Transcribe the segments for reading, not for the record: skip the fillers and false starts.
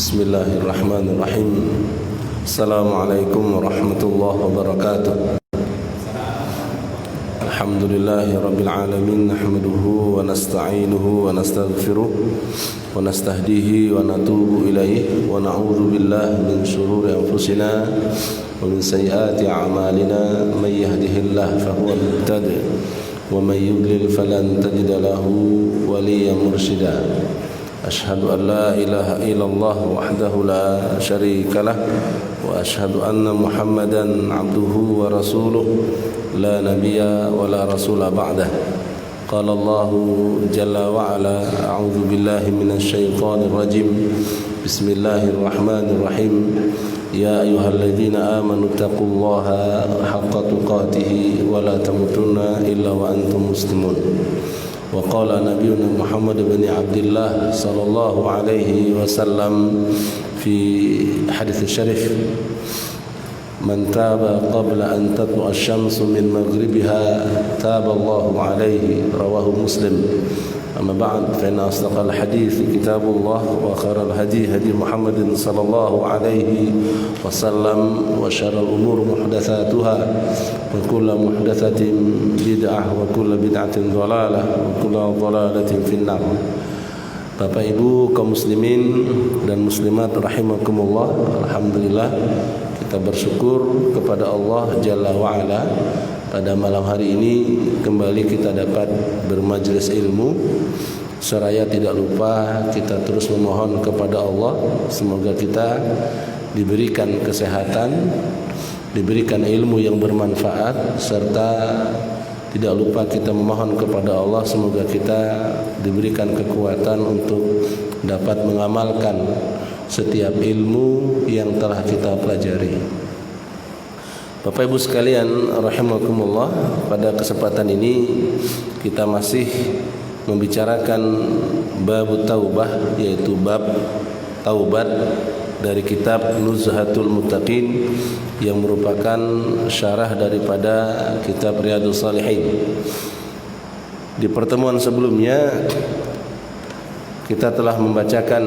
Bismillahirrahmanirrahim. Assalamualaikum warahmatullahi wabarakatuh. Alhamdulillahi rabbil alamin. Nahmaduhu wa nasta'inuhu wa nastaghfiruh wa nastahdihi wa natubu ilaih wa na'udzu billahi min shururi anfusina wa min sayyiati a'malina. May yahdihillahu fahuwal muhtadi wa may yudlil falan tajida lahu waliyyan mursyida. Ashhadu an la ilaha illallah wahdahu la syarika lah wa ashhadu anna Muhammadan abduhu wa rasuluh la nabiyya wa la rasula ba'dah. Qala Allah jalla wa ala a'udzu billahi minasy syaithanir rajim. Bismillahirrahmanirrahim. Ya ayyuhalladzina amanu taqullaha haqqa tuqatih wa la tamutunna illa wa antum muslimun. Wa qala nabiyuna Muhammad bin Abdullah sallallahu alaihi wasallam fi hadits syarif, man taba qabla an tatlu'a asy-syamsu min maghribiha taba Allahu alaihi. Rawahu Muslim. Amma ba'd, fa inna asdaqal hadits kitabullah wa khairal hadi hadi Muhammadin sallallahu alaihi wasallam wa syarrul umur muhdatsatuha wa kullu muhdatsatin bid'ah wa kullu bid'atin dhalalah wa kullu dhalalatin finnar. Bapak Ibu kaum muslimin dan muslimat rahimakumullah, alhamdulillah kita bersyukur kepada Allah Jalla wa Ala. Pada malam hari ini kembali kita dapat bermajlis ilmu. Seraya tidak lupa kita terus memohon kepada Allah semoga kita diberikan kesehatan, diberikan ilmu yang bermanfaat, serta tidak lupa kita memohon kepada Allah semoga kita diberikan kekuatan untuk dapat mengamalkan setiap ilmu yang telah kita pelajari. Bapak Ibu sekalian rahimakumullah, pada kesempatan ini kita masih membicarakan bab taubah, yaitu bab taubat dari kitab Nuzhatul Muttaqin yang merupakan syarah daripada kitab Riyadhus Shalihin. Di pertemuan sebelumnya kita telah membacakan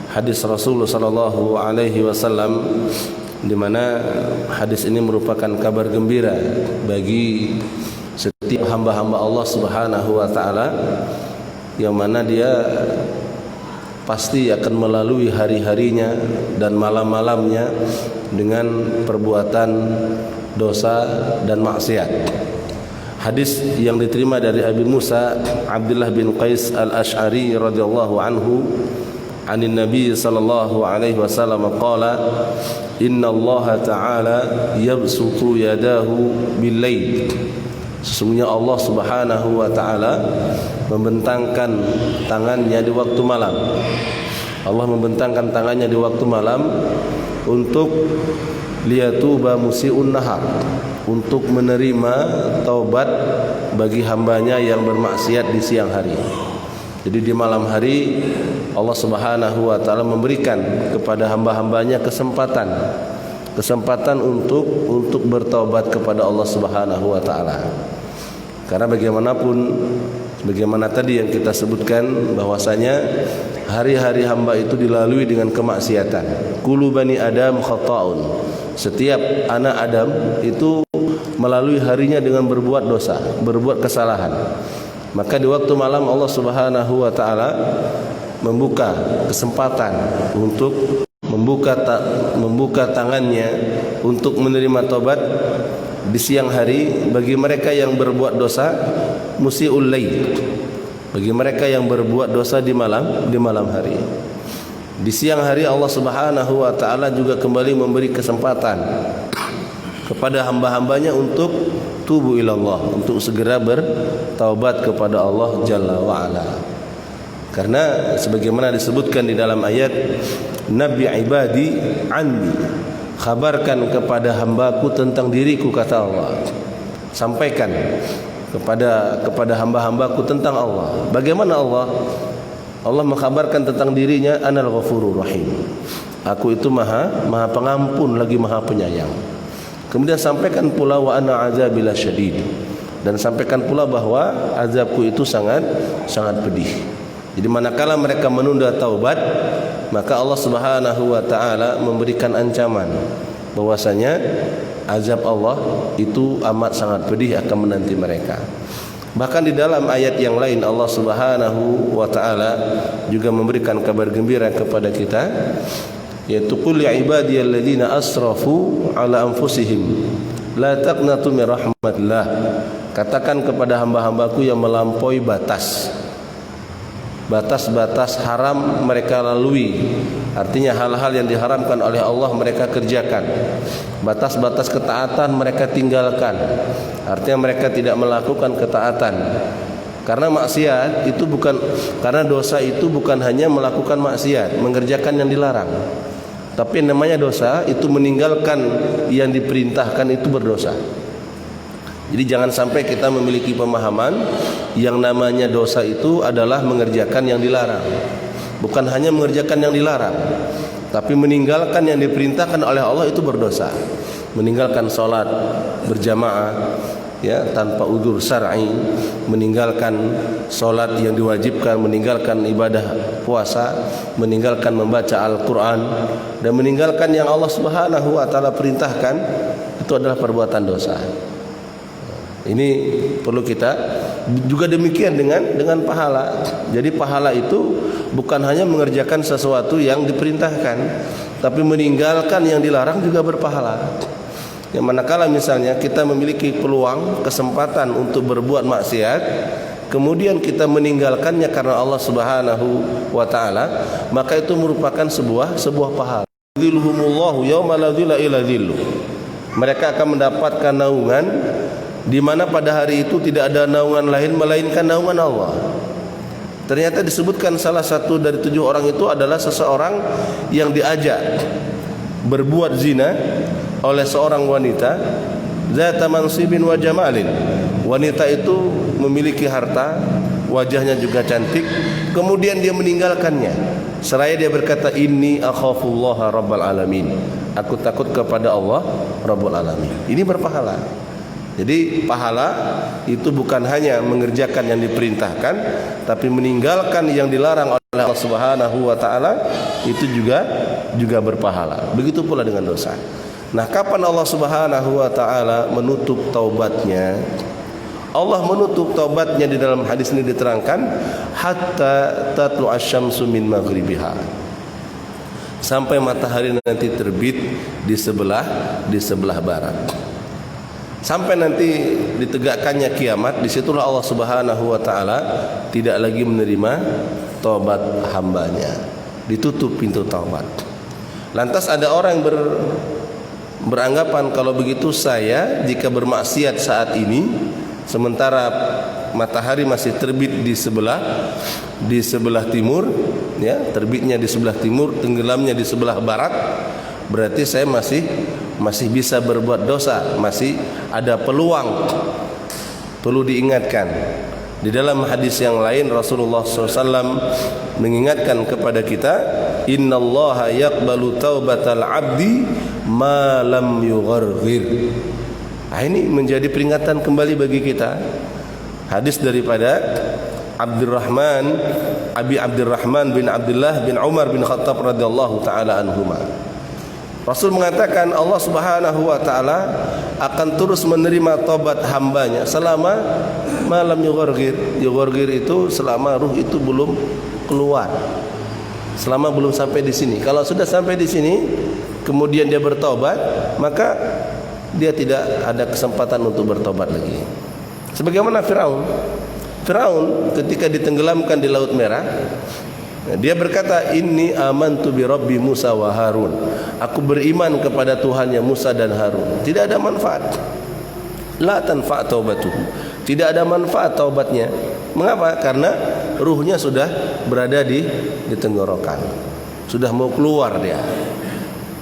hadis Rasulullah sallallahu alaihi wasallam, di mana hadis ini merupakan kabar gembira bagi setiap hamba-hamba Allah Subhanahu wa taala, yang mana dia pasti akan melalui hari-harinya dan malam-malamnya dengan perbuatan dosa dan maksiat. Hadis yang diterima dari Abi Musa Abdullah bin Qais al-Ash'ari radhiyallahu anhu anin Nabi sallallahu alaihi wasallam qala, inna Allah ta'ala yabsutu yadahu bil-lail. Sesungguhnya Allah Subhanahu wa taala membentangkan tangannya di waktu malam. Allah membentangkan tangannya di waktu malam untuk liyatuba musii'un nahar, untuk menerima taubat bagi hambanya yang bermaksiat di siang hari. Jadi di malam hari Allah Subhanahu wa taala memberikan kepada hamba-hambanya kesempatan untuk bertaubat kepada Allah Subhanahu wa taala. Karena bagaimanapun, bagaimana tadi yang kita sebutkan bahwasanya hari-hari hamba itu dilalui dengan kemaksiatan. Kullu bani Adam khata'un. Setiap anak Adam itu melalui harinya dengan berbuat dosa, berbuat kesalahan. Maka di waktu malam Allah Subhanahu wa taala membuka kesempatan untuk membuka tangannya untuk menerima taubat di siang hari bagi mereka yang berbuat dosa musii'ul lail, bagi mereka yang berbuat dosa di malam hari. Di siang hari Allah Subhanahu wa taala juga kembali memberi kesempatan kepada hamba-hambanya untuk tubu ilallah, untuk segera bertaubat kepada Allah Jalla wa Ala. Karena sebagaimana disebutkan di dalam ayat, Nabi ibadi anni, khabarkan kepada hambaku tentang diriku, kata Allah. Sampaikan kepada hamba-hambaku tentang Allah. Bagaimana Allah? Allah mengkhabarkan tentang dirinya, Anal Ghafurur Rahim. Aku itu maha pengampun lagi maha penyayang. Kemudian sampaikan pula wa ana azabil syadid, dan sampaikan pula bahwa azabku itu sangat pedih. Jadi manakala mereka menunda taubat, maka Allah Subhanahu wa taala memberikan ancaman bahwasanya azab Allah itu amat sangat pedih akan menanti mereka. Bahkan di dalam ayat yang lain Allah Subhanahu wa taala juga memberikan kabar gembira kepada kita, yaitu qul ya ibadiyalladzina asrafu ala anfusihim la taqnatu min rahmatillah. Katakan kepada hamba-hambaku yang melampaui batas-batas haram mereka lalui, artinya hal-hal yang diharamkan oleh Allah mereka kerjakan, batas-batas ketaatan mereka tinggalkan, artinya mereka tidak melakukan ketaatan. Karena maksiat itu bukan, karena dosa itu bukan hanya melakukan maksiat, mengerjakan yang dilarang, tapi namanya dosa itu meninggalkan yang diperintahkan itu berdosa. Jadi jangan sampai kita memiliki pemahaman yang namanya dosa itu adalah mengerjakan yang dilarang. Bukan hanya mengerjakan yang dilarang, tapi meninggalkan yang diperintahkan oleh Allah itu berdosa. Meninggalkan sholat berjamaah ya tanpa udzur syar'i, meninggalkan sholat yang diwajibkan, meninggalkan ibadah puasa, meninggalkan membaca Al-Quran, dan meninggalkan yang Allah Subhanahu wa taala perintahkan, itu adalah perbuatan dosa. Ini perlu kita juga demikian dengan pahala. Jadi pahala itu bukan hanya mengerjakan sesuatu yang diperintahkan, tapi meninggalkan yang dilarang juga berpahala. Yang manakala misalnya kita memiliki peluang, kesempatan untuk berbuat maksiat, kemudian kita meninggalkannya karena Allah Subhanahu wa taala, maka itu merupakan sebuah pahala. Dzilluhumullahu yauma la dzilla illa dzilluh. Mereka akan mendapatkan naungan di mana pada hari itu tidak ada naungan lain melainkan naungan Allah. Ternyata disebutkan salah satu dari 7 orang itu adalah seseorang yang diajak berbuat zina oleh seorang wanita zata mansibin wa jamalin. Wanita itu memiliki harta, wajahnya juga cantik, kemudian dia meninggalkannya seraya dia berkata inni akhafullaha rabbal alamin, aku takut kepada Allah rabbul alamin. Ini berpahala. Jadi pahala itu bukan hanya mengerjakan yang diperintahkan, tapi meninggalkan yang dilarang oleh Allah Subhanahu wa taala itu juga berpahala. Begitu pula dengan dosa. Nah, kapan Allah Subhanahu wa taala menutup taubatnya? Allah menutup taubatnya di dalam hadis ini diterangkan hatta tatlu asyamsu min maghribiha. Sampai matahari nanti terbit di sebelah barat. Sampai nanti ditegakkannya kiamat, disitulah Allah Subhanahu wa taala tidak lagi menerima taubat hambanya. Ditutup pintu taubat. Lantas ada orang beranggapan kalau begitu saya jika bermaksiat saat ini sementara matahari masih terbit di sebelah timur, ya, terbitnya di sebelah timur, tenggelamnya di sebelah barat, berarti saya masih bisa berbuat dosa, masih ada peluang. Perlu diingatkan, di dalam hadis yang lain Rasulullah SAW mengingatkan kepada kita, innallaha yaqbalu taubatal abdi ma lam yugharghir. Nah, ini menjadi peringatan kembali bagi kita. Hadis daripada Abi Abdurrahman bin Abdullah bin Umar bin Khattab radhiyallahu taala anhuma. Rasul mengatakan Allah Subhanahu wa taala akan terus menerima taubat hambanya selama malam yugharghir. Yugharghir itu selama ruh itu belum keluar. Selama belum sampai di sini. Kalau sudah sampai di sini kemudian dia bertobat, maka dia tidak ada kesempatan untuk bertobat lagi. Sebagaimana Firaun ketika ditenggelamkan di Laut Merah, dia berkata, inni amantu bi Rabbi Musa wa Harun. Aku beriman kepada Tuhannya Musa dan Harun. Tidak ada manfaat. La tanfa' taubatuhu. Tidak ada manfaat taubatnya. Mengapa? Karena ruhnya sudah berada di tenggorokan. Sudah mau keluar dia.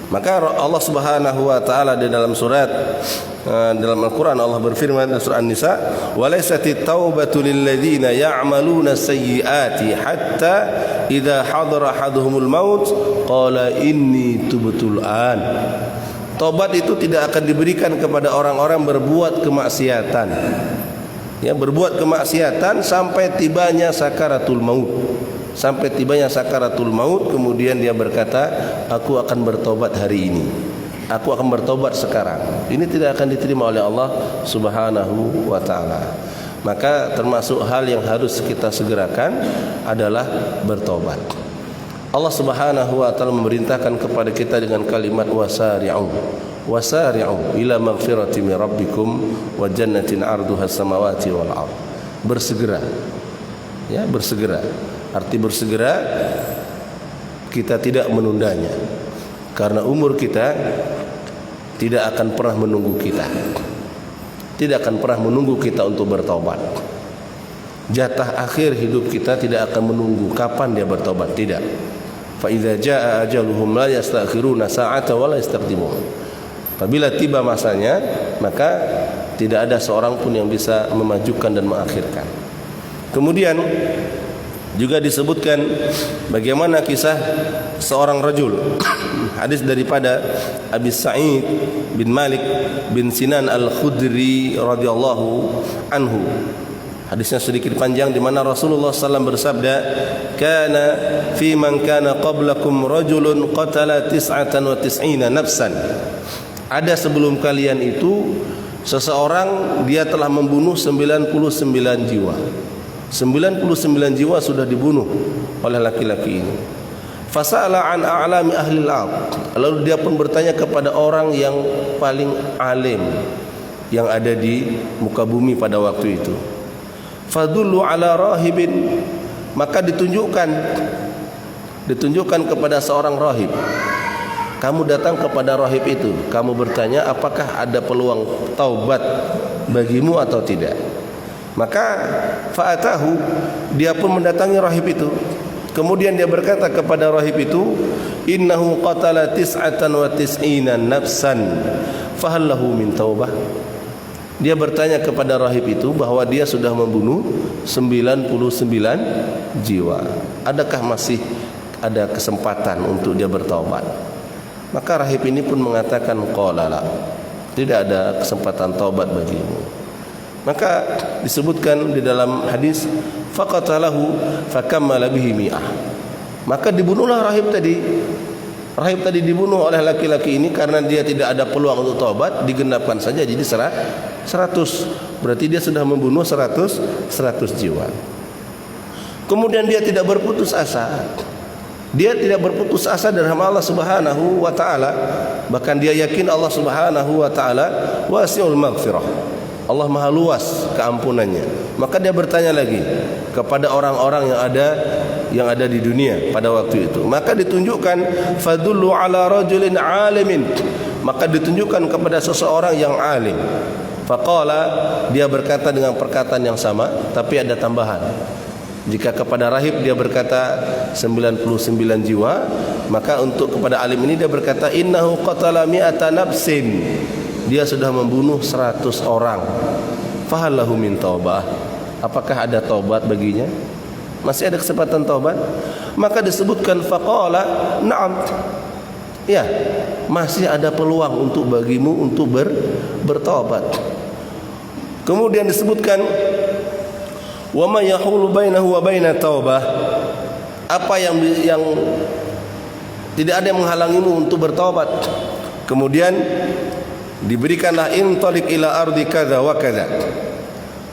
Maka Allah Subhanahu wa taala di dalam dalam Al-Qur'an Allah berfirman dalam surah An-Nisa, "Walaisatit taubatu lil ladzina ya'maluna sayyi'ati hatta idza hadara ahaduhumul maut qala inni tubtul an." Taubat itu tidak akan diberikan kepada orang-orang berbuat kemaksiatan Ya, berbuat kemaksiatan sampai tibanya sakaratul maut. Sampai tibanya sakaratul maut, kemudian dia berkata, aku akan bertobat hari ini. Aku akan bertobat sekarang. Ini tidak akan diterima oleh Allah Subhanahu wa taala. Maka termasuk hal yang harus kita segerakan adalah bertobat. Allah Subhanahu wa taala memerintahkan kepada kita dengan kalimat wasari'u ila maghfirati min rabbikum wa jannatin 'arduha as-samawati wal ardh. Bersegera. Ya, bersegera. Arti bersegera, kita tidak menundanya. Karena umur kita tidak akan pernah menunggu kita. Tidak akan pernah menunggu kita untuk bertobat. Jatah akhir hidup kita tidak akan menunggu kapan dia bertobat, tidak. Fa idza jaa ajaluhum la yastakhiruna sa'ata wa la yastaqdimun. Apabila tiba masanya, maka tidak ada seorang pun yang bisa memajukan dan mengakhirkan. Kemudian juga disebutkan bagaimana kisah seorang rajul. Hadis daripada Abi Sa'id bin Malik bin Sinan Al-Khudri radhiyallahu anhu. Hadisnya sedikit panjang, di mana Rasulullah SAW bersabda, "Kana fi man kana qablakum rajulun qatala 99 nafsan." Ada sebelum kalian itu seseorang, dia telah membunuh 99 jiwa. 99 jiwa sudah dibunuh oleh laki-laki ini. Fasa'ala an a'lami ahli al-ard. Lalu dia pun bertanya kepada orang yang paling alim yang ada di muka bumi pada waktu itu. Fadullu ala rahibin. Maka ditunjukkan kepada seorang rahib. Kamu datang kepada rahib itu, kamu bertanya apakah ada peluang taubat bagimu atau tidak. Maka fa'atahu, dia pun mendatangi rahib itu. Kemudian dia berkata kepada rahib itu, innahu qatala 99 nafsan fahal lahu min taubah. Dia bertanya kepada rahib itu bahwa dia sudah membunuh 99 jiwa. Adakah masih ada kesempatan untuk dia bertaubat? Maka rahib ini pun mengatakan, qala la, tidak ada kesempatan taubat bagimu. Maka disebutkan di dalam hadis, faqatalahu fakammala bihi mi'ah. Maka dibunuhlah rahib tadi. Rahib tadi dibunuh oleh laki-laki ini karena dia tidak ada peluang untuk taubat, digenapkan saja jadi 100. Berarti dia sudah membunuh 100 jiwa. Kemudian dia tidak berputus asa. Dia tidak berputus asa dari Allah Subhanahu wa taala. Bahkan dia yakin Allah Subhanahu wa taala wasi'ul maghfirah. Allah Maha luas keampunannya. Maka dia bertanya lagi kepada orang-orang yang ada di dunia pada waktu itu. Maka ditunjukkan fadullu ala rajulin alimin. Maka ditunjukkan kepada seseorang yang alim. Faqala, dia berkata dengan perkataan yang sama, tapi ada tambahan. Jika kepada rahib dia berkata 99 jiwa, maka untuk kepada alim ini dia berkata innahu qatala mi'ata nafsin. Dia sudah membunuh 100 orang. Fahal lahu min taubah. Apakah ada taubat baginya? Masih ada kesempatan taubat? Maka disebutkan faqala na'am. Ya, masih ada peluang untuk bagimu untuk bertaubat. Kemudian disebutkan wa ma yahulu bainahu wa baina taubah. Apa yang tidak ada yang menghalangimu untuk bertaubat. Kemudian diberikanlah intalik ila ardi kadza wa kadza.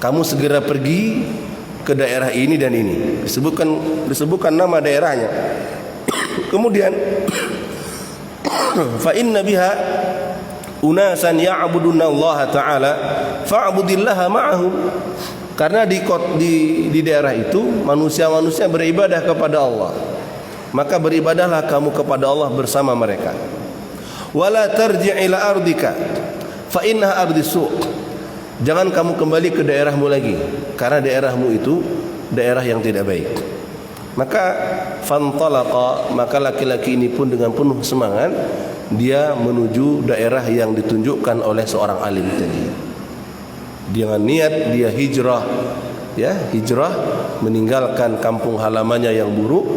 Kamu segera pergi ke daerah ini dan ini. Disebutkan nama daerahnya. Kemudian fa inna biha unasan ya'buduna Allah taala fa'budillaha ma'ahum. Karena di daerah itu manusia-manusia beribadah kepada Allah. Maka beribadahlah kamu kepada Allah bersama mereka. Wala tarji' ila ardika fa innaha ardi su'. Jangan kamu kembali ke daerahmu lagi, karena daerahmu itu daerah yang tidak baik. Maka fantalaqa, maka laki-laki ini pun dengan penuh semangat dia menuju daerah yang ditunjukkan oleh seorang alim tadi. Dengan niat dia hijrah, hijrah meninggalkan kampung halamannya yang buruk,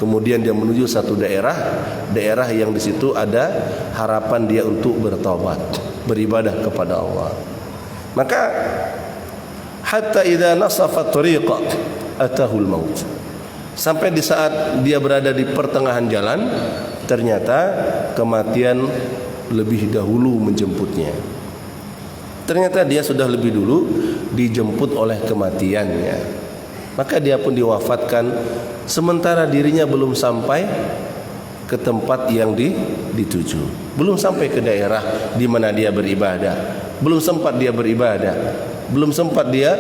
kemudian dia menuju satu daerah yang di situ ada harapan dia untuk bertaubat, beribadah kepada Allah. Maka hatta idza nasafa tariqa atahul maut. Sampai di saat dia berada di pertengahan jalan, ternyata kematian lebih dahulu menjemputnya. Ternyata dia sudah lebih dulu dijemput oleh kematiannya. Maka dia pun diwafatkan sementara dirinya belum sampai ke tempat yang dituju. Belum sampai ke daerah di mana dia beribadah. Belum sempat dia beribadah. Belum sempat dia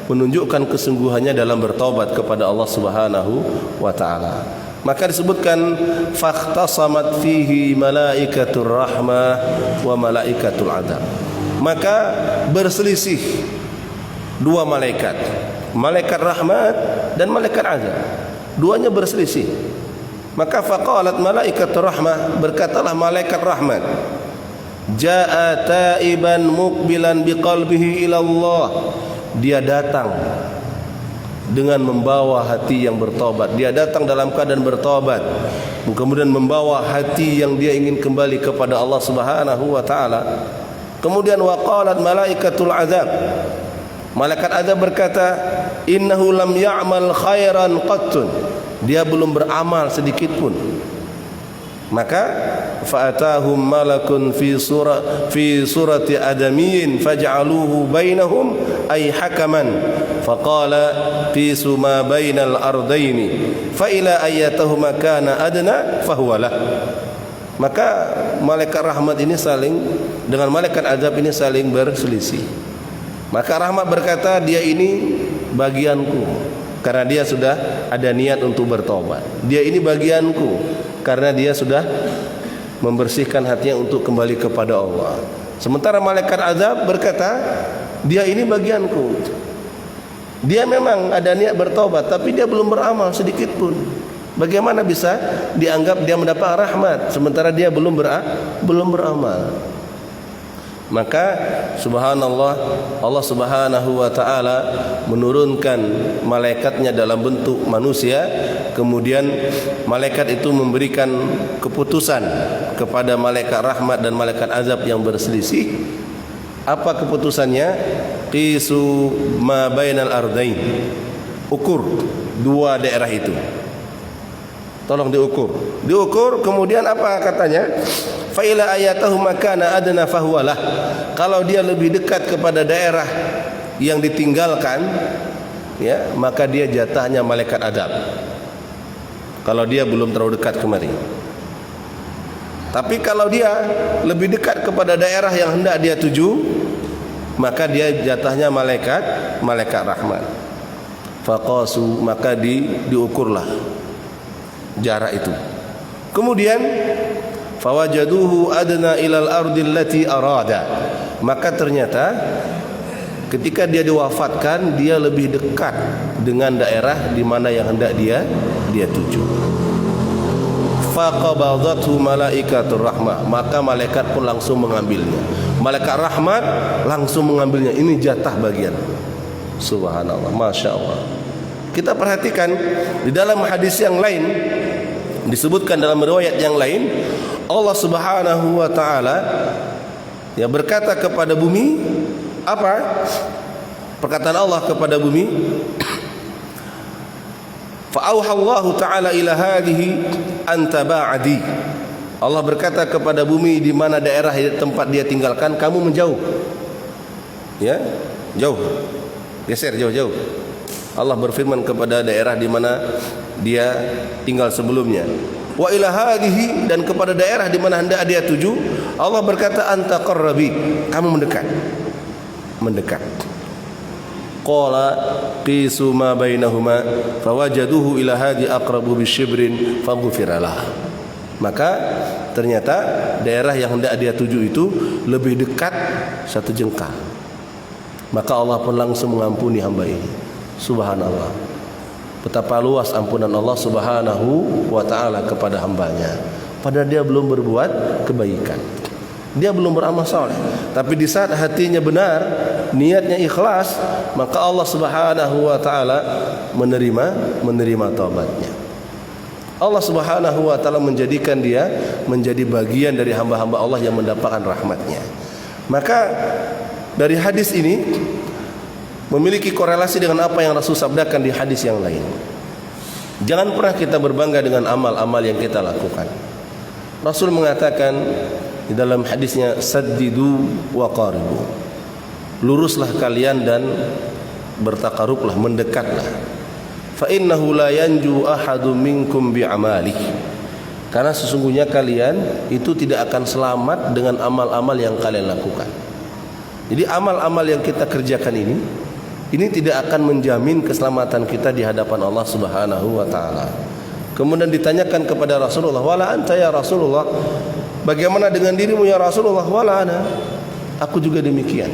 menunjukkan kesungguhannya dalam bertaubat kepada Allah Subhanahu wa taala. Maka disebutkan fakhtasamat fihi malaikatur rahmah wa malaikatul adab. Maka berselisih dua malaikat, malaikat rahmat dan malaikat azab. Duanya berselisih. Maka faqalat malaikatur rahmah, berkatalah malaikat rahmat, jaa taiban muqbilan biqalbihi ila Allah. Dia datang dengan membawa hati yang bertobat. Dia datang dalam keadaan bertobat, kemudian membawa hati yang dia ingin kembali kepada Allah Subhanahu wa taala. Kemudian waqalat malaikatul azab, malaikat azab berkata, innahu lam ya'mal khairan qattun. Dia belum beramal sedikit pun. Maka fa'atahum malakun fi surati adamiyyin faj'aluhu bainahum ay hakaman faqala qisu ma bainal ardaini fa ila ayyatahuma kana adna fahuwa lah. Maka malaikat rahmat ini dengan malaikat azab ini saling berselisih. Maka rahmat berkata, dia ini bagianku karena dia sudah ada niat untuk bertobat. Dia ini bagianku karena dia sudah membersihkan hatinya untuk kembali kepada Allah. Sementara malaikat azab berkata, dia ini bagianku. Dia memang ada niat bertobat, tapi dia belum beramal sedikit pun. Bagaimana bisa dianggap dia mendapat rahmat sementara dia belum beramal? Maka subhanallah, Allah Subhanahu wa taala menurunkan malaikatnya dalam bentuk manusia. Kemudian malaikat itu memberikan keputusan kepada malaikat rahmat dan malaikat azab yang berselisih. Apa keputusannya? Qisu ma bainal ardain. Ukur dua daerah itu. Tolong diukur, kemudian apa katanya? Fa ila ayatahu makana adna fahuwalah. Kalau dia lebih dekat kepada daerah yang ditinggalkan, ya, maka dia jatahnya malaikat azab. Kalau dia belum terlalu dekat kemari. Tapi kalau dia lebih dekat kepada daerah yang hendak dia tuju, maka dia jatahnya malaikat rahmat. Faqasu, maka diukurlah jarak itu. Kemudian fawajaduhu adna ilal ardi allati arada. Maka ternyata ketika dia diwafatkan, dia lebih dekat dengan daerah di mana yang hendak dia tuju. Faqabadathu malaikatur rahmah, maka malaikat pun langsung mengambilnya. Malaikat rahmat langsung mengambilnya. Ini jatah bagian. Subhanallah, masya Allah. Kita perhatikan di dalam hadis yang lain, disebutkan dalam riwayat yang lain, Allah Subhanahu wa taala ya berkata kepada bumi, apa? Perkataan Allah kepada bumi, fa auhallahu taala ila hadhihi anta ba'di. Allah berkata kepada bumi di mana daerah tempat dia tinggalkan, kamu menjauh. Ya, jauh. Geser jauh-jauh. Allah berfirman kepada daerah di mana dia tinggal sebelumnya. Wa ila hadhihi, dan kepada daerah di mana hendak dia tuju, Allah berkata anta qarrabi, kamu mendekat. Qala qisu ma bainahuma fawajaduhu ila hadi aqrabu bisyibrin faghfiralah. Maka ternyata daerah yang hendak dia tuju itu lebih dekat satu jengkal. Maka Allah pun langsung mengampuni hamba ini. Subhanallah, betapa luas ampunan Allah Subhanahu wa ta'ala kepada hambanya. Padahal dia belum berbuat kebaikan, dia belum beramal saleh, tapi di saat hatinya benar, niatnya ikhlas, maka Allah Subhanahu wa ta'ala menerima taubatnya. Allah Subhanahu wa ta'ala menjadikan dia menjadi bagian dari hamba-hamba Allah yang mendapatkan rahmatnya. Maka dari hadis ini memiliki korelasi dengan apa yang Rasul sabdakan di hadis yang lain. Jangan pernah kita berbangga dengan amal-amal yang kita lakukan. Rasul mengatakan di dalam hadisnya, saddidu wa qaribu. Luruslah kalian dan bertakarublah, mendekatlah. Fa innahu la yanju ahadun minkum bi'amalihi. Karena sesungguhnya kalian itu tidak akan selamat dengan amal-amal yang kalian lakukan. Jadi amal-amal yang kita kerjakan ini tidak akan menjamin keselamatan kita di hadapan Allah Subhanahu wa taala. Kemudian ditanyakan kepada Rasulullah, "Wala anta ya Rasulullah?" Bagaimana dengan dirimu ya Rasulullah? "Wala ana." Aku juga demikian.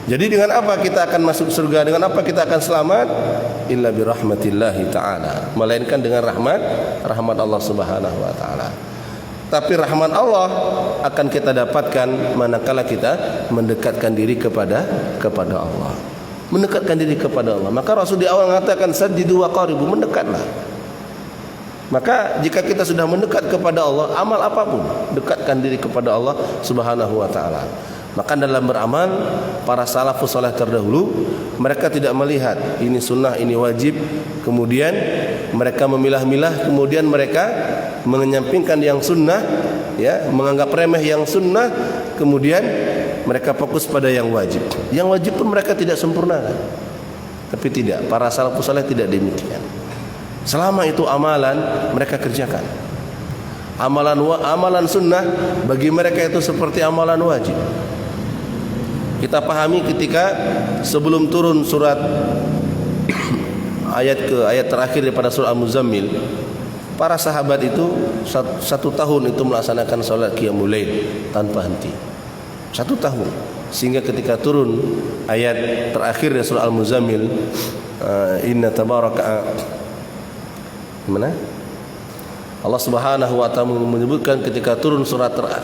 Jadi dengan apa kita akan masuk surga? Dengan apa kita akan selamat? Illa bi rahmatillahi ta'ala. Melainkan dengan rahmat Allah Subhanahu wa taala. Tapi rahmat Allah akan kita dapatkan manakala kita mendekatkan diri kepada Allah. Mendekatkan diri kepada Allah. Maka Rasul di awal mengatakan saddidu wa qaribu, mendekatlah. Maka jika kita sudah mendekat kepada Allah, amal apapun, dekatkan diri kepada Allah Subhanahu wa taala. Maka dalam beramal, para salafus saleh terdahulu, mereka tidak melihat ini sunnah, ini wajib, kemudian mereka memilah-milah, kemudian mereka menyampingkan yang sunnah, ya, menganggap remeh yang sunnah, kemudian mereka fokus pada yang wajib. Yang wajib pun mereka tidak sempurnakan. Tapi tidak, para salafus saleh tidak demikian. Selama itu amalan, mereka kerjakan. Amalan sunnah bagi mereka itu seperti amalan wajib. Kita pahami ketika sebelum turun surat ayat terakhir daripada surah Al-Muzammil, para sahabat itu satu tahun itu melaksanakan salat qiyamul lail tanpa henti. 1 tahun. Sehingga ketika turun ayat terakhir dari surah Al-Muzammil, inna tabaraka, mana? Allah Subhanahu wa taala menyebutkan ketika turun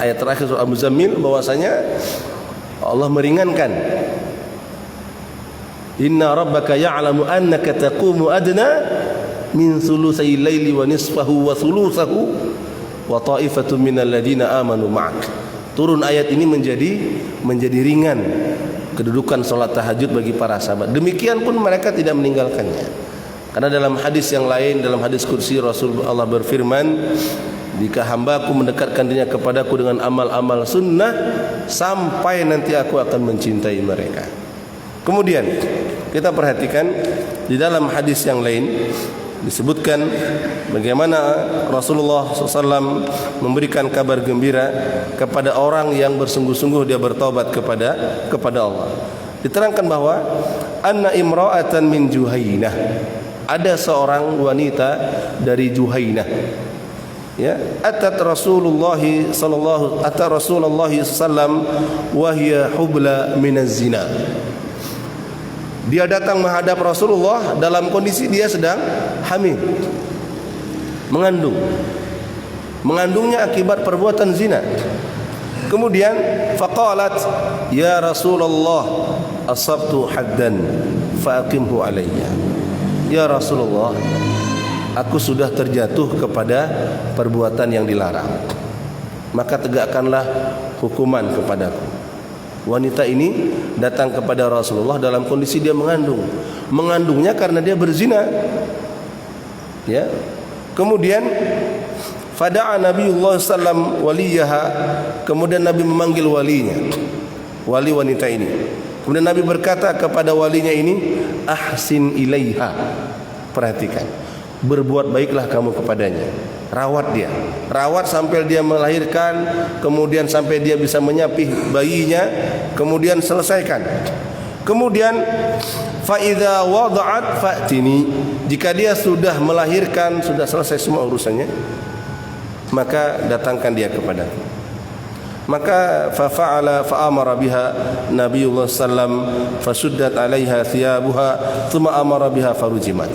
ayat terakhir surah Al-Muzammil bahwasanya Allah meringankan. Inna rabbaka ya'lamu annaka taqumu adna min thulutsai laili wa nisfahu wa thulutsahu wa ta'ifatun minal ladina amanu ma'ak. Turun ayat ini menjadi ringan kedudukan salat tahajud bagi para sahabat. Demikian pun mereka tidak meninggalkannya. Karena dalam hadis yang lain, dalam hadis kursi, Rasul Allah berfirman, jika hambaku mendekatkan dirinya kepadaku dengan amal-amal sunnah, sampai nanti aku akan mencintai mereka. Kemudian kita perhatikan di dalam hadis yang lain disebutkan bagaimana Rasulullah SAW memberikan kabar gembira kepada orang yang bersungguh-sungguh dia bertaubat kepada Allah. Diterangkan bahwa anna imra'atan min Juhainah, ada seorang wanita dari Juhainah, ya, atat Rasulullah sallallahu wa hiya hubla minaz zina. Dia datang menghadap Rasulullah dalam kondisi dia sedang hamil, mengandungnya akibat perbuatan zina. Kemudian faqalat ya Rasulullah asabtu haddan faqimhu alayya. Ya Rasulullah, aku sudah terjatuh kepada perbuatan yang dilarang, maka tegakkanlah hukuman kepadaku. Wanita ini datang kepada Rasulullah dalam kondisi dia mengandungnya karena dia berzina, ya. Kemudian fada'a Nabiullah sallam waliyaha, kemudian Nabi memanggil walinya, wali wanita ini. Kemudian Nabi berkata kepada walinya ini, ahsin ilaiha, perhatikan, berbuat baiklah kamu kepadanya, rawat sampai dia melahirkan, kemudian sampai dia bisa menyapih bayinya, kemudian selesaikan. Kemudian fa idza wada'at fa'tini, jika dia sudah melahirkan, sudah selesai semua urusannya, maka datangkan dia kepadaku. Maka fa fa'ala fa amara biha Nabiullah sallam fasuddat 'alaiha thiyabuha thumma amara biha farujimat.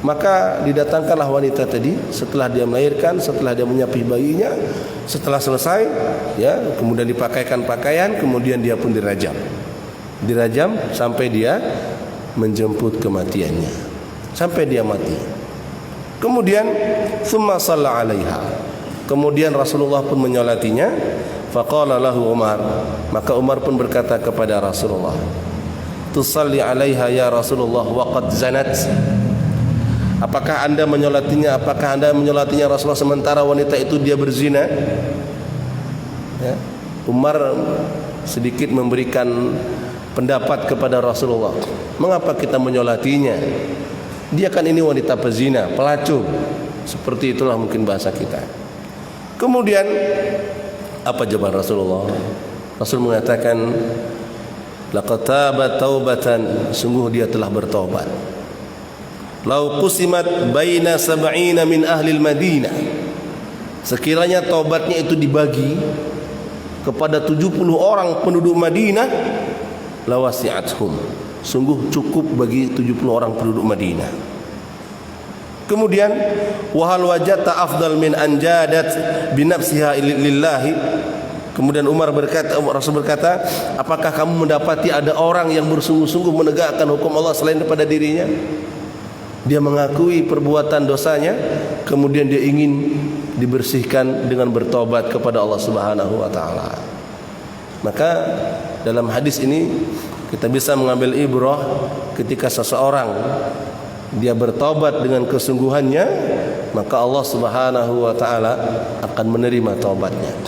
Maka didatangkanlah wanita tadi setelah dia melahirkan, setelah dia menyapih bayinya, setelah selesai, ya, kemudian dipakaikan pakaian, kemudian dia pun dirajam sampai dia menjemput kematiannya, sampai dia mati. Kemudian thumma shalla 'alaiha, kemudian Rasulullah pun menyolatinya. Faqala lahu Umar, maka Umar pun berkata kepada Rasulullah, tusalli 'alaiha ya Rasulullah wa qad zanat? Apakah Anda menyolatinya? Apakah Anda menyolatinya Rasulullah sementara wanita itu dia berzina? Ya. Umar sedikit memberikan pendapat kepada Rasulullah. Mengapa kita menyolatinya? Dia kan ini wanita pezina, pelacur. Seperti itulah mungkin bahasa kita. Kemudian apa jawaban Rasulullah? Rasul mengatakan, laqad tabat taubatan, sungguh dia telah bertobat. Lau qusimat baina sab'ina min ahli Madinah, sekiranya taubatnya itu dibagi kepada 70 orang penduduk Madinah, lawasi'athum, sungguh cukup bagi 70 orang penduduk Madinah. Kemudian wahal wajadta afdal min anjadat binafsiha lillahi. Kemudian Rasul berkata, apakah kamu mendapati ada orang yang bersungguh-sungguh menegakkan hukum Allah selain daripada dirinya? Dia mengakui perbuatan dosanya, kemudian dia ingin dibersihkan dengan bertobat kepada Allah Subhanahu wa taala. Maka dalam hadis ini kita bisa mengambil ibrah ketika seseorang dia bertobat dengan kesungguhannya, maka Allah Subhanahu wa taala akan menerima taubatnya.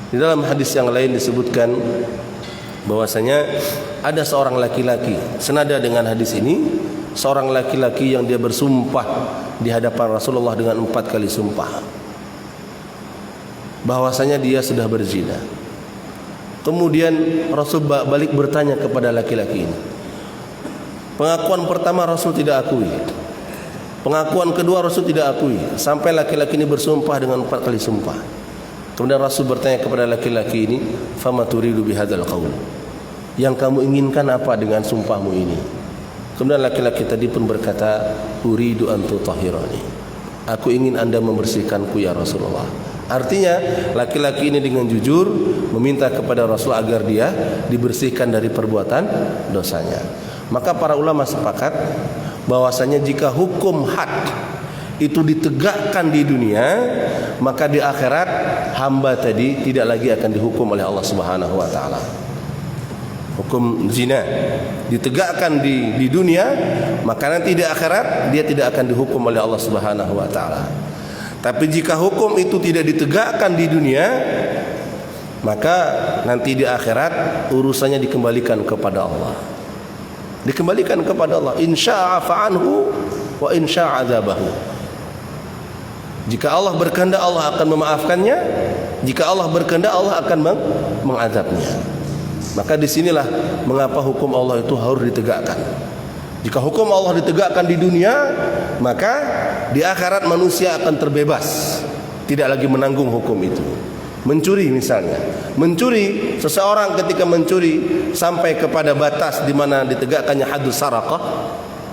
Di dalam hadis yang lain disebutkan bahwasanya ada seorang laki-laki, senada dengan hadis ini, seorang laki-laki yang dia bersumpah di hadapan Rasulullah dengan 4 kali sumpah bahwasanya dia sudah berzina. Kemudian Rasul balik bertanya kepada laki-laki ini. Pengakuan pertama Rasul tidak akui, pengakuan kedua Rasul tidak akui, sampai laki-laki ini bersumpah dengan 4 kali sumpah. Kemudian Rasul bertanya kepada laki-laki ini, fama turidu bihadzal qaul, yang kamu inginkan apa dengan sumpahmu ini? Kemudian laki-laki tadi pun berkata, uridu an tutahhirani, aku ingin Anda membersihkanku ya Rasulullah. Artinya laki-laki ini dengan jujur meminta kepada Rasul agar dia dibersihkan dari perbuatan dosanya. Maka para ulama sepakat bahwasanya jika hukum had itu ditegakkan di dunia, maka di akhirat hamba tadi tidak lagi akan dihukum oleh Allah Subhanahu wa taala. Hukum zina ditegakkan di dunia, maka nanti di akhirat dia tidak akan dihukum oleh Allah Subhanahu wa taala. Tapi jika hukum itu tidak ditegakkan di dunia, maka nanti di akhirat urusannya dikembalikan kepada Allah. Dikembalikan kepada Allah. Insya'a fa'anhu wa insya'a adzabahu. Jika Allah berkehendak, Allah akan memaafkannya. Jika Allah berkehendak, Allah akan mengazabnya. Maka disinilah mengapa hukum Allah itu harus ditegakkan. Jika hukum Allah ditegakkan di dunia, maka di akhirat manusia akan terbebas, tidak lagi menanggung hukum itu. Mencuri misalnya, mencuri, seseorang ketika mencuri sampai kepada batas di mana ditegakkannya haddus saraqah,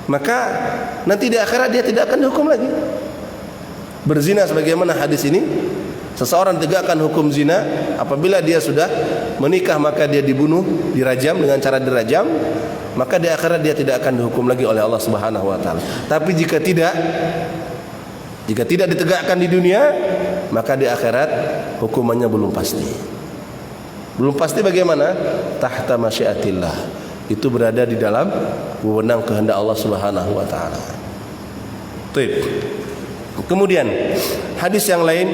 maka nanti di akhirat dia tidak akan dihukum lagi. Berzina sebagaimana hadis ini, seseorang ditegakkan hukum zina, apabila dia sudah menikah maka dia dibunuh, dirajam dengan cara dirajam, maka di akhirat dia tidak akan dihukum lagi oleh Allah Subhanahu wa taala. Tapi jika tidak ditegakkan di dunia, maka di akhirat hukumannya belum pasti. Belum pasti bagaimana? Tahta masyiatillah. Itu berada di dalam wewenang kehendak Allah Subhanahu wa taala. Baik. Kemudian hadis yang lain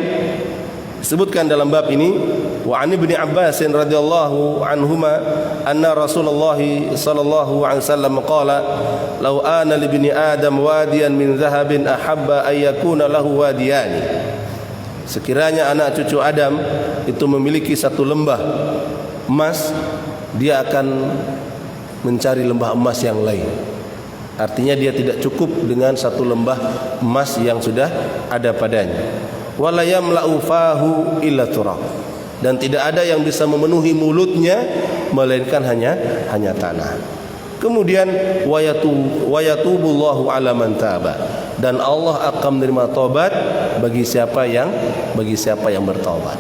disebutkan dalam bab ini, wa an Ibnu Abbas radhiyallahu anhuma anna Rasulullah sallallahu alaihi wasallam qala law ana li ibni adam wadiyan min dhahabin ahabba ay yakuna lahu wadiyani. Sekiranya anak cucu Adam itu memiliki satu lembah emas, dia akan mencari lembah emas yang lain. Artinya dia tidak cukup dengan satu lembah emas yang sudah ada padanya. Wala yamla'u fahu illa turab, dan tidak ada yang bisa memenuhi mulutnya melainkan hanya tanah. Kemudian wayatubullahu ala man taba, dan Allah akan menerima taubat bagi siapa yang bertaubat.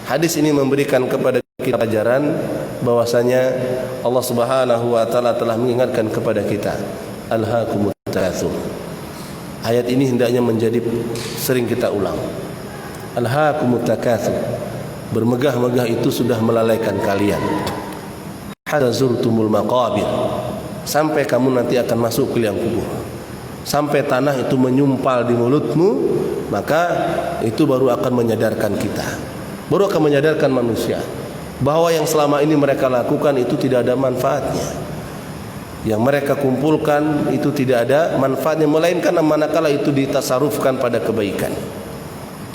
Hadis ini memberikan kepada kita pelajaran bahwasanya Allah Subhanahu wa taala telah mengingatkan kepada kita, alhaakumut takatsur. Ayat ini hendaknya menjadi sering kita ulang. Alhaakumut takatsur, bermegah-megah itu sudah melalaikan kalian. hatta zurtumul maqabir, sampai kamu nanti akan masuk ke liang kubur, sampai tanah itu menyumpal di mulutmu, maka itu baru akan menyadarkan kita, baru akan menyadarkan manusia bahwa yang selama ini mereka lakukan itu tidak ada manfaatnya. Yang mereka kumpulkan itu tidak ada manfaatnya, melainkan manakala itu ditasarufkan pada kebaikan.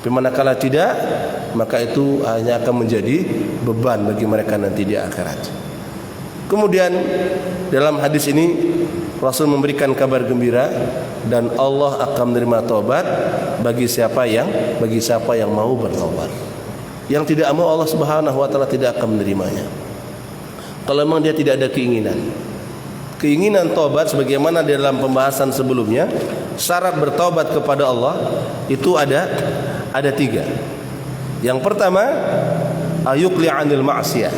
Tapi manakala tidak, maka itu hanya akan menjadi beban bagi mereka nanti di akhirat. Kemudian dalam hadis ini Rasul memberikan kabar gembira, dan Allah akan menerima taubat bagi siapa yang mau bertobat. Yang tidak mau, Allah Subhanahu wa taala tidak akan menerimanya. Kalau memang dia tidak ada keinginan taubat, sebagaimana di dalam pembahasan sebelumnya, syarat bertaubat kepada Allah itu ada 3. Yang pertama, ayuqli 'anil ma'siyah,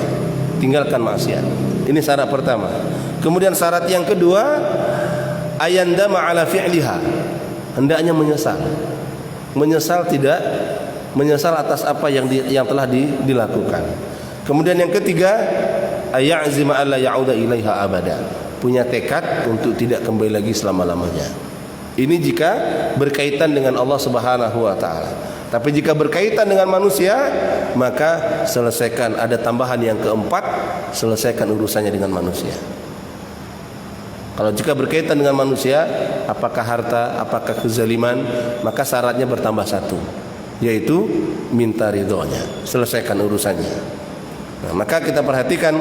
tinggalkan maksiat. Ini syarat pertama. Kemudian syarat yang kedua, ayandama 'ala fi'liha, hendaknya menyesal atas apa yang telah dilakukan. Kemudian yang ketiga, ayazima alla ya'uda ilaiha abada, punya tekad untuk tidak kembali lagi selama-lamanya. Ini jika berkaitan dengan Allah Subhanahu wa taala. Tapi jika berkaitan dengan manusia, maka selesaikan. Ada tambahan yang keempat, selesaikan urusannya dengan manusia. Kalau jika berkaitan dengan manusia, apakah harta, apakah kezaliman, maka syaratnya bertambah 1, yaitu minta ridhonya, selesaikan urusannya. Nah, maka kita perhatikan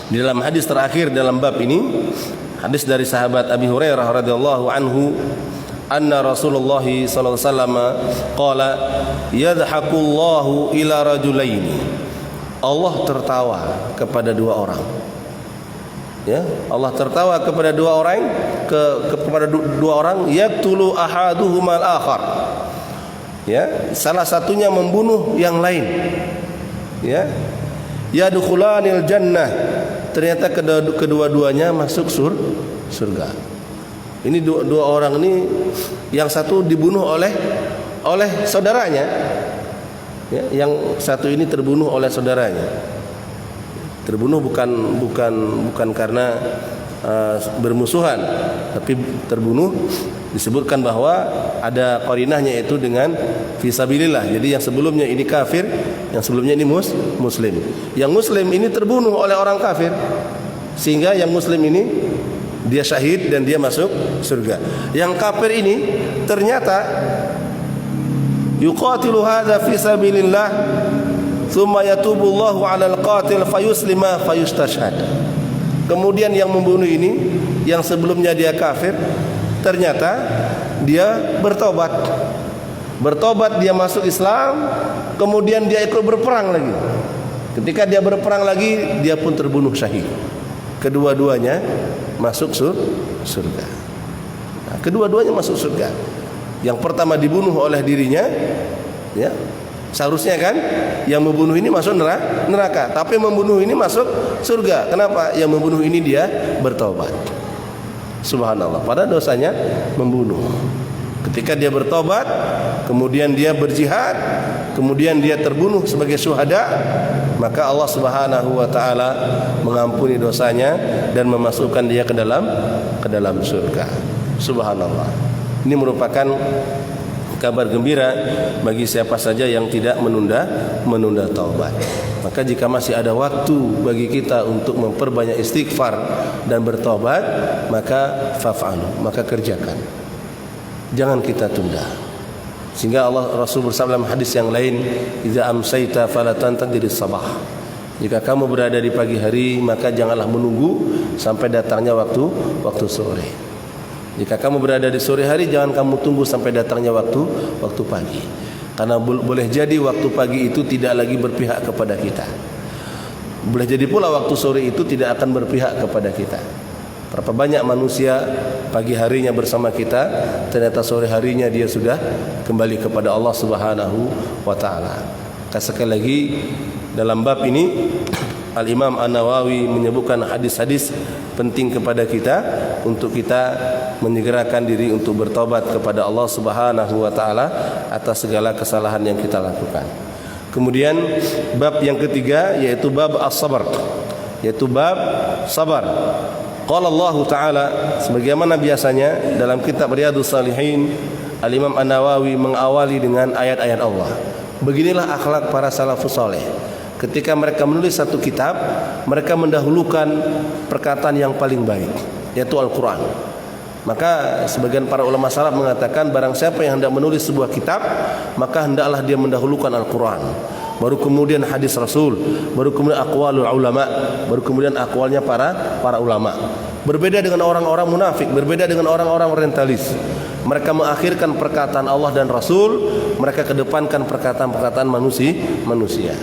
di dalam hadis terakhir dalam bab ini, hadis dari sahabat Abi Hurairah radhiyallahu anhu, anna Rasulullah sallallahu alaihi wasallam qala yadhhakullahu ila rajulaini, Allah tertawa kepada 2 orang. Ya, Allah tertawa kepada 2 orang, kepada 2 orang, yaqtulu ahaduhumal akhar. Ya, salah satunya membunuh yang lain. Ya, yadkhulanil jannah, ternyata kedua-duanya masuk surga. Ini 2 orang ini, yang satu dibunuh oleh saudaranya, ya, yang satu ini terbunuh oleh saudaranya. Terbunuh bukan karena bermusuhan, tapi terbunuh disebutkan bahwa ada qarinahnya, yaitu dengan fisabilillah. Jadi yang sebelumnya ini kafir, yang sebelumnya ini muslim. Yang muslim ini terbunuh oleh orang kafir, sehingga yang muslim ini dia syahid dan dia masuk surga. Yang kafir ini ternyata yuqatilu hadza fi sabilillah, thumma yatubullahu 'alal qatil fayuslima fayustashhad. Kemudian yang membunuh ini, yang sebelumnya dia kafir, ternyata dia bertobat, dia masuk Islam, kemudian dia ikut berperang lagi. Ketika dia berperang lagi, dia pun terbunuh syahid. Kedua-duanya masuk surga. Nah, kedua-duanya masuk surga. Yang pertama dibunuh oleh dirinya, ya, seharusnya kan yang membunuh ini masuk neraka, tapi membunuh ini masuk surga. Kenapa? Yang membunuh ini dia bertobat. Subhanallah, pada dosanya membunuh. Ketika dia bertobat, kemudian dia berjihad, kemudian dia terbunuh sebagai syuhada, maka Allah Subhanahu wa taala mengampuni dosanya dan memasukkan dia ke dalam surga. Subhanallah. Ini merupakan kabar gembira bagi siapa saja yang tidak menunda taubat. Maka jika masih ada waktu bagi kita untuk memperbanyak istighfar dan bertobat, maka faf'alu, maka kerjakan. Jangan kita tunda. Sehingga Rasul bersabda dalam hadis yang lain, "Idza amsayta fala tantadhir as-sabah." Jika kamu berada di pagi hari, maka janganlah menunggu sampai datangnya waktu sore. Jika kamu berada di sore hari, jangan kamu tunggu sampai datangnya waktu pagi. Karena boleh jadi waktu pagi itu tidak lagi berpihak kepada kita. Boleh jadi pula waktu sore itu tidak akan berpihak kepada kita. Berapa banyak manusia pagi harinya bersama kita, ternyata sore harinya dia sudah kembali kepada Allah Subhanahu wa taala. Sekali lagi dalam bab ini Al-Imam An-Nawawi menyebutkan hadis-hadis penting kepada kita untuk kita menyegerakan diri untuk bertobat kepada Allah Subhanahu wa taala atas segala kesalahan yang kita lakukan. Kemudian bab yang ketiga yaitu bab as-sabr, yaitu bab sabar. Qala Allah Ta'ala, sebagaimana biasanya dalam kitab Riyadhus Shalihin, Al-Imam An-Nawawi mengawali dengan ayat-ayat Allah. Beginilah akhlak para salafus saleh. Ketika mereka menulis satu kitab, mereka mendahulukan perkataan yang paling baik, yaitu Al-Quran. Maka sebagian para ulama salaf mengatakan, barang siapa yang hendak menulis sebuah kitab, maka hendaklah dia mendahulukan Al-Quran, baru kemudian hadis Rasul, baru kemudian aqwalul ulama, baru kemudian aqwalnya para ulama. Berbeda dengan orang-orang munafik, berbeda dengan orang-orang orientalis. Mereka mengakhirkan perkataan Allah dan Rasul, mereka kedepankan perkataan-perkataan manusia.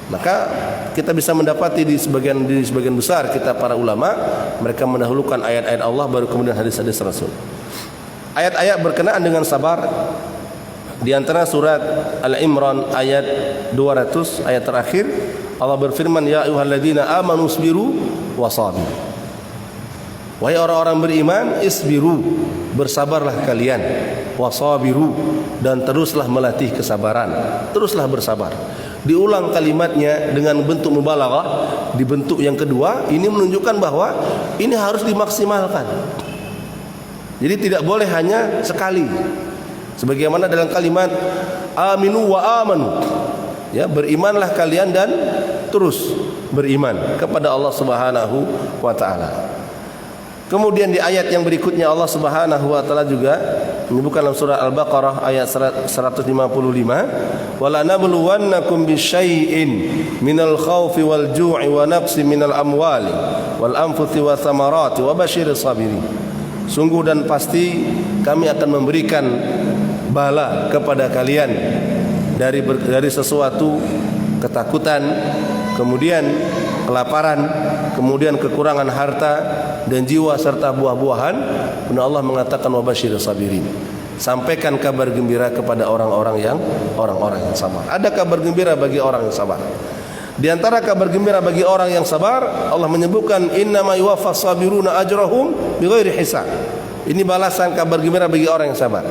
Maka kita bisa mendapati di sebagian besar kita para ulama, mereka mendahulukan ayat-ayat Allah baru kemudian hadis-hadis Rasul. Ayat-ayat berkenaan dengan sabar, di antara surat Al-Imran ayat 200 ayat terakhir, Allah berfirman, ya ayyuhalladzina amanu isbiru wasabiru. Wahai orang-orang beriman, isbiru, bersabarlah kalian, wasabiru, dan teruslah melatih kesabaran, teruslah bersabar. Diulang kalimatnya dengan bentuk mubalaghah di bentuk yang kedua. Ini menunjukkan bahwa ini harus dimaksimalkan. Jadi tidak boleh hanya sekali. Sebagaimana dalam kalimat aminu wa amanu, ya, berimanlah kalian dan terus beriman kepada Allah Subhanahu wa taala. Kemudian di ayat yang berikutnya Allah Subhanahu wa taala juga menyebutkan dalam surah Al-Baqarah ayat 155, wala nabluwannakum bisyai'in minal khaufi wal ju'i wa naqsi minal amwali wal anfusi wa thamarati wa basyiris sabirin. Sungguh dan pasti kami akan memberikan bala kepada kalian dari sesuatu ketakutan, kemudian kelaparan, kemudian kekurangan harta dan jiwa serta buah-buahan. Kemudian Allah mengatakan wabasyiris sabirin, sampaikan kabar gembira kepada orang-orang yang sabar. Ada kabar gembira bagi orang yang sabar. Di antara kabar gembira bagi orang yang sabar, Allah menyebutkan innama yuwaffas sabiruna ajrahum bighairi hisab. Ini balasan kabar gembira bagi orang yang sabar.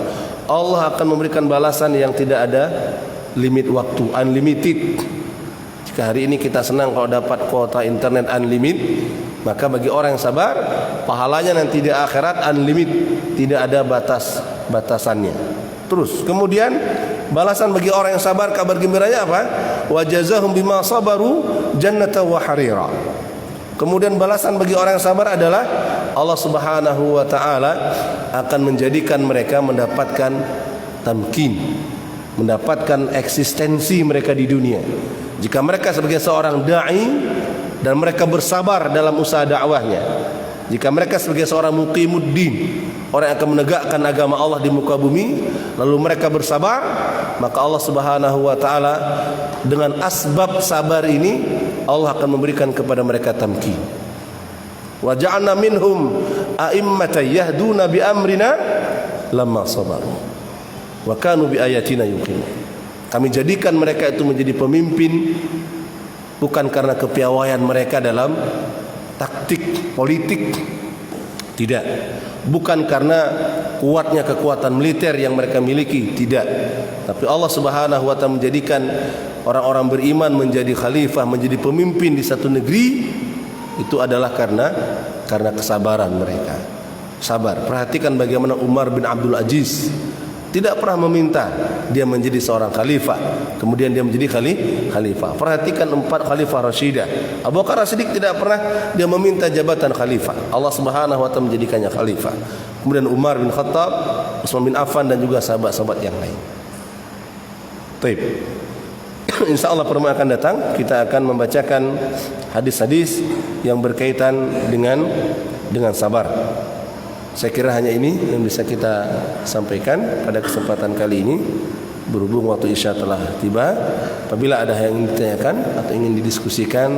Allah akan memberikan balasan yang tidak ada limit waktu, unlimited. Jika hari ini kita senang kalau dapat kuota internet unlimited, maka bagi orang yang sabar, pahalanya nanti di akhirat unlimited, tidak ada batasannya. Terus kemudian balasan bagi orang yang sabar, kabar gembiranya apa? Wa jazahum bima sabaru jannata wa harira. Kemudian balasan bagi orang yang sabar adalah Allah Subhanahu wa taala akan menjadikan mereka mendapatkan tamkin, mendapatkan eksistensi mereka di dunia. Jika mereka sebagai seorang dai dan mereka bersabar dalam usaha dakwahnya, jika mereka sebagai seorang muqimuddin, orang yang akan menegakkan agama Allah di muka bumi, lalu mereka bersabar, maka Allah Subhanahu wa taala dengan asbab sabar ini Allah akan memberikan kepada mereka tamkin. Wa ja'alna minhum a'immatan yahduna bi amrina lamma sabaru wa kanu bi ayatina yuqinun. Kami jadikan mereka itu menjadi pemimpin bukan karena kepiawaian mereka dalam taktik politik, tidak, bukan karena kuatnya kekuatan militer yang mereka miliki, tidak, tapi Allah Subhanahu wa taala menjadikan orang-orang beriman menjadi khalifah, menjadi pemimpin di satu negeri, itu adalah karena kesabaran mereka. Sabar. Perhatikan bagaimana Umar bin Abdul Aziz tidak pernah meminta dia menjadi seorang khalifah, kemudian dia menjadi khalifah. Perhatikan 4 khalifah Rashidah. Abu Bakar As-Siddiq tidak pernah dia meminta jabatan khalifah, Allah Subhanahu wa taala menjadikannya khalifah. Kemudian Umar bin Khattab, Utsman bin Affan, dan juga sahabat-sahabat yang lain. Baik. Insyaallah pertemuan akan datang kita akan membacakan hadis-hadis yang berkaitan dengan sabar. Saya kira hanya ini yang bisa kita sampaikan pada kesempatan kali ini. Berhubung waktu Isya telah tiba, apabila ada yang ingin ditanyakan atau ingin didiskusikan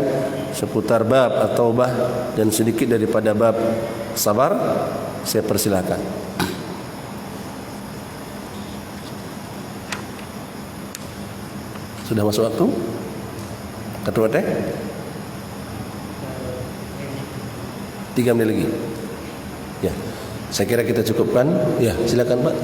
seputar bab at-taubah dan sedikit daripada bab sabar, saya persilakan. Sudah masuk waktu? Ketua Teh? 3 menit lagi. Ya. Saya kira kita cukupkan. Ya, silakan Pak.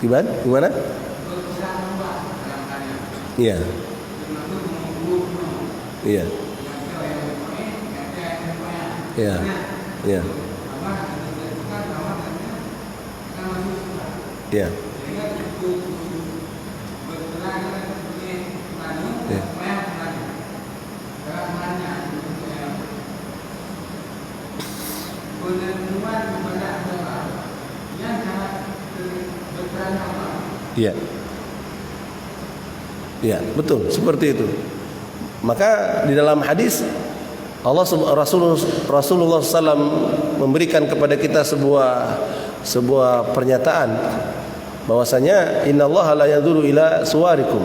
Gimana? Iya. Iya. Iya. Iya. Iya. Iya. Iya, betul, seperti itu. Maka di dalam hadis Rasulullah SAW memberikan kepada kita sebuah pernyataan bahwasanya innallaha la yanzuru ila suwarikum.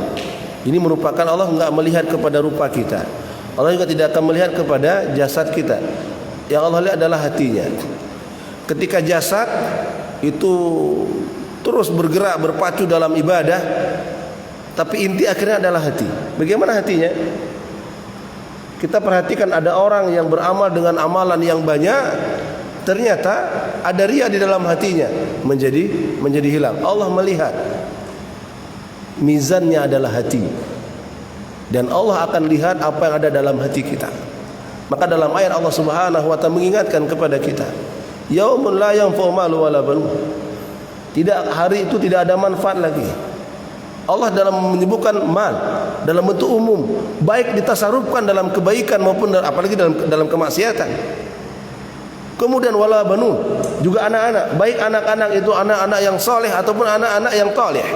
Ini merupakan Allah enggak melihat kepada rupa kita. Allah juga tidak akan melihat kepada jasad kita. Yang Allah lihat adalah hatinya. Ketika jasad itu terus bergerak berpacu dalam ibadah, tapi inti akhirnya adalah hati. Bagaimana hatinya? Kita perhatikan ada orang yang beramal dengan amalan yang banyak, ternyata ada riya di dalam hatinya, menjadi hilang. Allah melihat. Mizannya adalah hati. Dan Allah akan lihat apa yang ada dalam hati kita. Maka dalam ayat Allah Subhanahu wa taala mengingatkan kepada kita, yaumun la yanfa'u malu wala banun. Hari itu tidak ada manfaat lagi. Allah dalam menyebutkan mal dalam bentuk umum, baik ditasarufkan dalam kebaikan maupun apalagi dalam kemaksiatan. Kemudian wala banun, juga anak-anak, baik anak-anak itu anak-anak yang soleh ataupun anak-anak yang thaleh.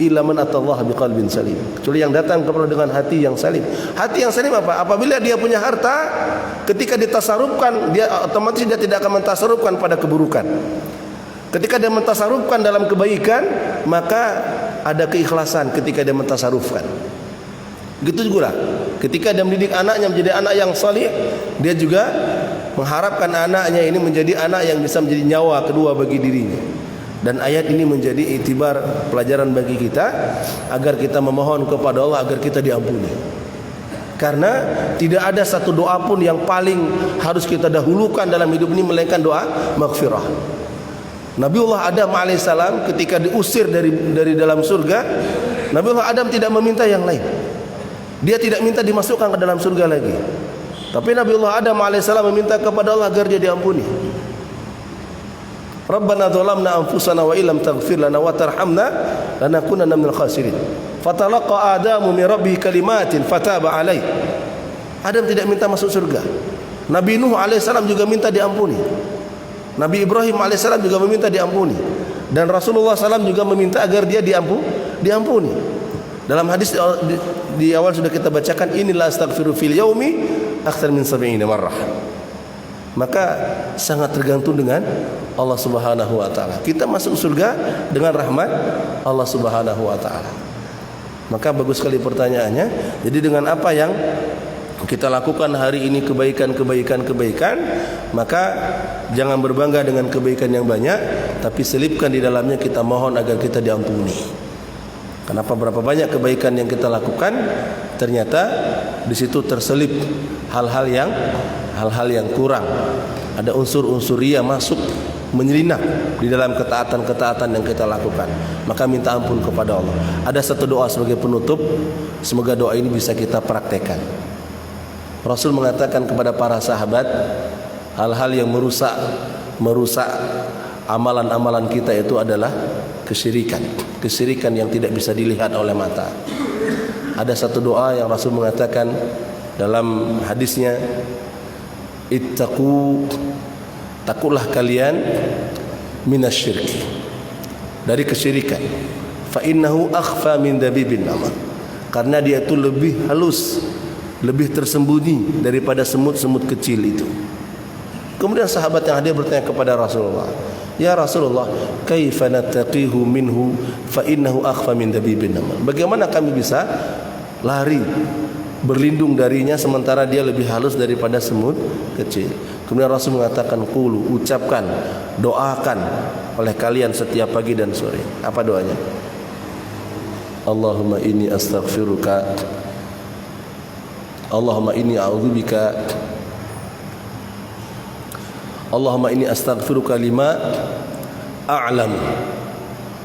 Illa man atallaha biqalbin salim, kecuali yang datang kepada dengan hati yang salim. Hati yang salim apa? Apabila dia punya harta, ketika ditasarufkan, dia otomatis dia tidak akan mentasarufkan pada keburukan. Ketika dia mentasarufkan dalam kebaikan, maka ada keikhlasan ketika dia mentasarufkan. Begitu juga ketika dia mendidik anaknya menjadi anak yang salih, dia juga mengharapkan anaknya ini menjadi anak yang bisa menjadi nyawa kedua bagi dirinya. Dan ayat ini menjadi iktibar pelajaran bagi kita agar kita memohon kepada Allah agar kita diampuni. Karena tidak ada satu doa pun yang paling harus kita dahulukan dalam hidup ini melainkan doa maghfirah. Nabiullah Adam alaihissalam ketika diusir dari dalam surga, Nabiullah Adam tidak meminta yang lain. Dia tidak minta dimasukkan ke dalam surga lagi. Tapi Nabiullah Adam alaihissalam meminta kepada Allah agar dia diampuni. Rabbana dzalamna anfusana wa illam taghfir lana wa tarhamna lanakunanna minal khasirin. Fatalaqa Adamu min rabbih kalimatin fataba alaihi. Adam tidak minta masuk surga. Nabi Nuh alaihissalam juga minta diampuni. Nabi Ibrahim alaihissalam juga meminta diampuni. Dan Rasulullah SAW juga meminta agar dia diampuni. Dalam hadis di awal sudah kita bacakan, inilah astaghfiru fil yaumi aktsar min 70 marrah. Maka sangat tergantung dengan Allah Subhanahu wa taala. Kita masuk surga dengan rahmat Allah Subhanahu wa taala. Maka bagus sekali pertanyaannya. Jadi dengan apa yang kita lakukan hari ini kebaikan, maka jangan berbangga dengan kebaikan yang banyak, tapi selipkan di dalamnya kita mohon agar kita diampuni. Kenapa berapa banyak kebaikan yang kita lakukan, ternyata di situ terselip hal-hal yang kurang. Ada unsur-unsur riya masuk menyelinap di dalam ketaatan-ketaatan yang kita lakukan. Maka minta ampun kepada Allah. Ada satu doa sebagai penutup, semoga doa ini bisa kita praktekkan. Rasul mengatakan kepada para sahabat, hal-hal yang merusak amalan-amalan kita itu adalah kesyirikan yang tidak bisa dilihat oleh mata. Ada satu doa yang Rasul mengatakan dalam hadisnya, takutlah kalian minasyirki, dari kesyirikan, fa innahu akhfa min dabibin namam, karena dia itu lebih halus, lebih tersembunyi daripada semut-semut kecil itu. Kemudian sahabat yang hadir bertanya kepada Rasulullah, ya Rasulullah, kaifa nattaqihu minhu fa innahu akhfa min dabibin namam. Bagaimana kami bisa lari berlindung darinya sementara dia lebih halus daripada semut kecil? Kemudian Rasul mengatakan, qulu, ucapkan, doakan oleh kalian setiap pagi dan sore. Apa doanya? Allahumma inni astaghfiruka, Allahumma inni a'udzubika, Allahumma inni astaghfiruka lima a'lamu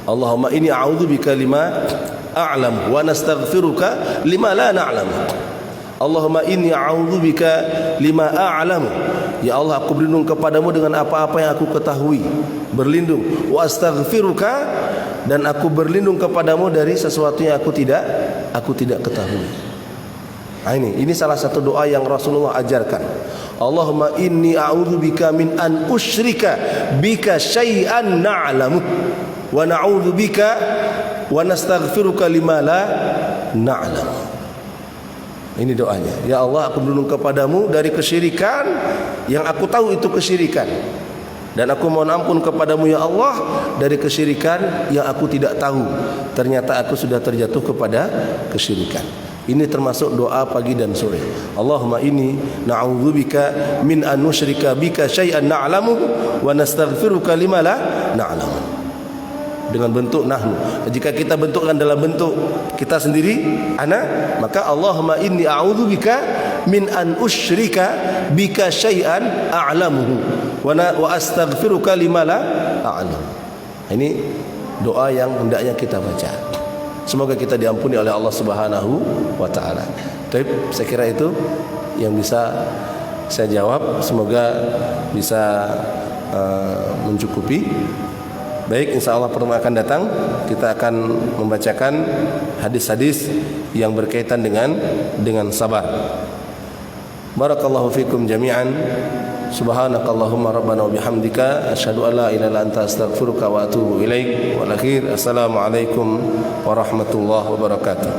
Allahumma inni a'udzubika lima a'lam wa nastaghfiruka lima la na'lam. Allahumma inni a'udzubika lima a'lam. Ya Allah, aku berlindung kepadamu dengan apa-apa yang aku ketahui. Berlindung. Wa astaghfiruka, dan aku berlindung kepadamu dari sesuatu yang aku tidak ketahui. Nah, ini salah satu doa yang Rasulullah ajarkan. Allahumma inni a'udzubika min an usyrika bika syai'an na'lamu wa na'udzubika wa nastaghfiruka lima la na'lam. Ini doanya. Ya Allah, aku berlindung kepadamu dari kesyirikan yang aku tahu itu kesyirikan, dan aku mohon ampun kepadamu ya Allah dari kesyirikan yang aku tidak tahu, ternyata aku sudah terjatuh kepada kesyirikan. Ini termasuk doa pagi dan sore. Allahumma inni na'udzubika min an nusyrika bika syai'an na'lamu wa nastaghfiruka lima la na'lamu. Dengan bentuk nahnu. Jika kita bentukkan dalam bentuk kita sendiri, ana, maka Allahumma inni a'udzubika min an usyrika bika syai'an a'lamuhu wa astaghfiruka lima la a'lam. Ini doa yang hendaknya kita baca. Semoga kita diampuni oleh Allah Subhanahu wa taala. Baik, saya kira itu yang bisa saya jawab. Semoga bisa mencukupi. Baik, insyaallah pertemuan akan datang kita akan membacakan hadis-hadis yang berkaitan dengan sabar. Barakallahu fikum jami'an. Subhanakallahumma rabbana wa bihamdika asyhadu an la ilaha illa anta astaghfiruka wa atubu ilaik. Wal akhir, assalamu alaikum warahmatullahi wabarakatuh.